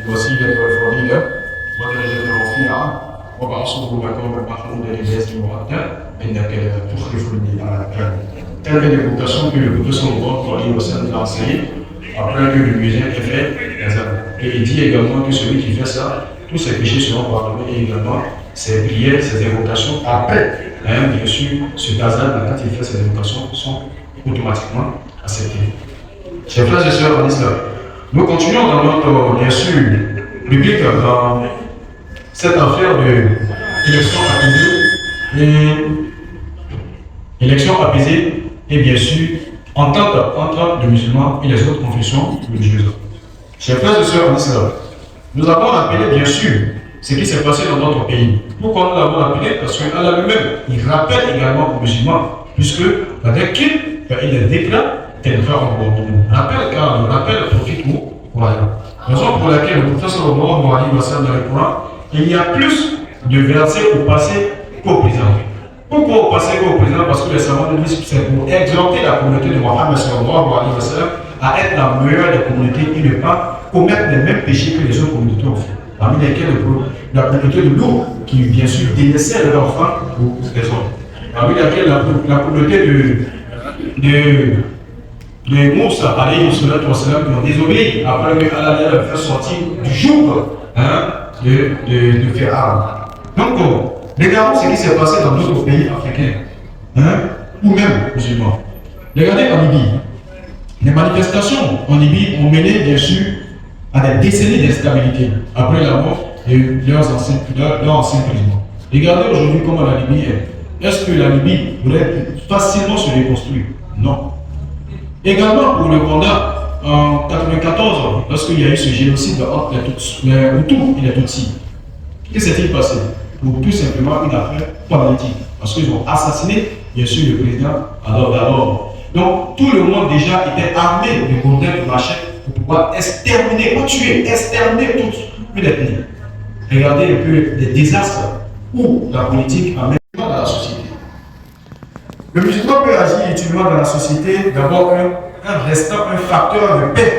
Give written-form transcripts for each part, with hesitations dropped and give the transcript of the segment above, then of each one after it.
الوسيلة والفضيلة ودرجة رفيعة وبعصره مقام محمود للناس المؤدى إنك لا تخلف الميعاد. Telle est l'évocation que le prophète sallallahu alayhi wa sallam a enseignée après que le musulman ait fait les âmes. Et il dit également que celui qui fait ça, tous ses péchés seront pardonnés et également ses prières, ses invocations après. Bien sûr, ce hasard, quand il fait ses invocations, sont automatiquement acceptées. Chers frères et sœurs en islam, nous continuons dans notre, bien sûr, rubrique dans cette affaire d'élection apaisée et bien sûr entente entre les musulmans et les autres confessions religieuses. Chers frères et sœurs en islam, nous avons appelé bien sûr ce qui s'est passé dans notre pays. Pourquoi nous l'avons appelé? Parce qu'Allah lui-même, il rappelle également aux musulmans, puisque avec qui il déclare tel frère en rappel, car le rappel profite aux croyants. Raison pour laquelle le prophète sallallahu alayhi wa sallam dans le Coran, il y a plus de versets au passé qu'au présent. Pourquoi au passé qu'au présent? Parce que les savants nous disent que c'est pour exhorter la communauté de Mohammed sallallahu alayhi wa sallam à être la meilleure des communautés et ne pas commettre les mêmes péchés que les autres communautés ont fait. Parmi lesquels la communauté de Loup, qui bien sûr délaissait leurs enfants pour les autres. Parmi lesquels la communauté de Moussa, alayhi salatu wa salam, qui ont désobéi après que Allah leur fait sortir du jour de Pharaon. Donc, regardons ce qui s'est passé dans d'autres pays africains, ou même musulmans. Regardez en Libye. Les manifestations en Libye ont mené, bien sûr, à des décennies d'instabilité après la mort de leurs anciens présidents. Regardez aujourd'hui comment la Libye est. Est-ce que la Libye pourrait facilement se reconstruire? Non. Également pour le Rwanda, en 1994, lorsqu'il y a eu ce génocide entre les Hutus et les Tutsis, que s'est-il passé? Pour tout simplement une affaire politique. Parce qu'ils ont assassiné, bien sûr, le président d'alors. Donc, tout le monde déjà était armé de gourdins de machette pour pouvoir exterminer, pas tuer, exterminer toute une ethnie. Regardez un peu les désastres où la politique amène dans la société. Le musulman peut agir utilement dans la société, d'abord un restant, un facteur de paix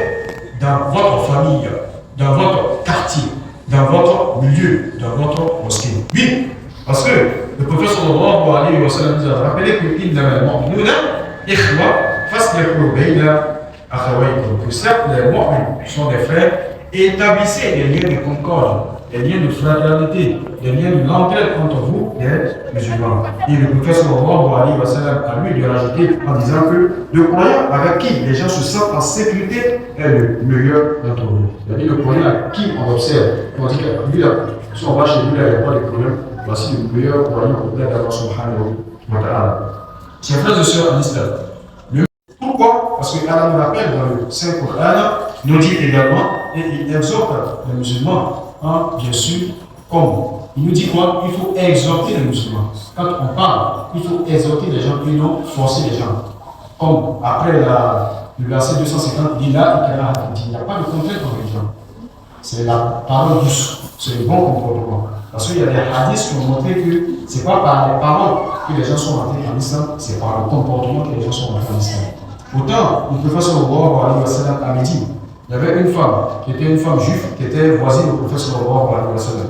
dans votre famille, dans votre quartier, dans votre milieu, dans votre mosquée. Oui, parce que le prophète sallallahu alayhi wa sallam nous a rappelé que certes, les mu'min sont des frères, établissez des liens de concorde, des liens de fraternité, des liens de l'entraide entre vous, les musulmans. Et le prophète sallallahu alayhi wa sallam a lui de rajouter en disant que le croyant avec qui les gens se sentent en sécurité est le meilleur d'entre vous. C'est-à-dire le croyant à qui on observe, on dit que lui, si on va chez lui, il n'y a pas de problème. Voici le meilleur croyant auprès d'Allah subhanahu wa ta'ala. Chers frères et sœurs en islam, pourquoi? Parce que Allah nous rappelle dans le Saint-Coran, nous dit également, et il exhorte les musulmans, bien sûr, comme il nous dit quoi? Il faut exhorter les musulmans. Quand on parle, il faut exhorter les gens et non forcer les gens. Comme après le verset 250, il dit là, il n'y a pas de contrainte dans les gens. C'est la parole douce, c'est le bon comportement. Parce qu'il y a des hadiths qui ont montré que ce n'est pas par les paroles que les gens sont rentrés en islam, c'est par le comportement que les gens sont rentrés en islam. Pourtant, le prophète sallallahu alayhi wa sallam à Médine, il y avait une femme qui était une femme juive qui était voisine du prophète sallallahu alayhi wa sallam.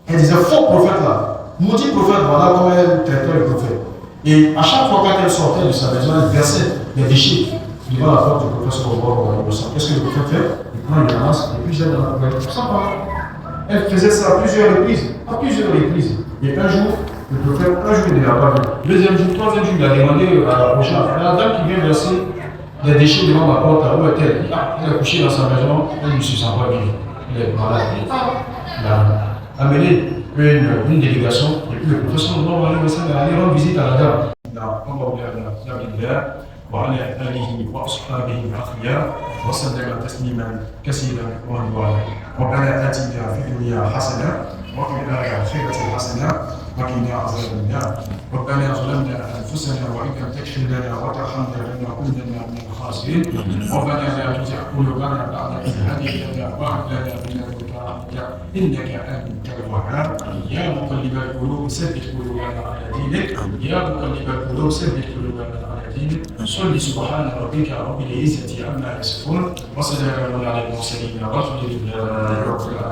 Elle disait, faux prophète là, maudit prophète, voilà comment elle traitait le prophète. Et à chaque fois qu'elle sortait de sa maison, elle versait des déchets devant la porte du prophète sallallahu alayhi wa sallam. Qu'est-ce que le prophète fait? Il prend une ramasse et puis jette dans la poubelle. Sans parler. Elle faisait ça à plusieurs reprises. Et un jour, le prophète, il ne l'a pas vu. Deuxième jour, troisième jour, il a demandé à la prochaine. La dame qui vient verser des déchets devant ma porte, où est-elle? Elle est couchée dans sa maison, elle ne se sent pas bien. Elle est malade. Il a amené une délégation, et puis le professeur est allé rendre visite à la dame. وعلى آله وأصحابه الأخيار وسلم تسليما كثيرا وانواعا. ربنا آتنا في الدنيا حسنة وفي الآخرة حسنة وقنا عذاب النار. ربنا ظلمنا أنفسنا وإن لم تغفر لنا وترحمنا لنكونن من الخاسرين. ربنا لا تزغ قلوبنا بعد إذ هديتنا وهب لنا من لدنك رحمة إنك أنت الوهاب. يا مقلب القلوب ثبت قلوبنا على دينك. يا مقلب القلوب ثبت قلوبنا على دينك. الدين صل سبحان ربك رب العزة عما يصفون وسلام على المرسلين والحمد لله رب العالمين.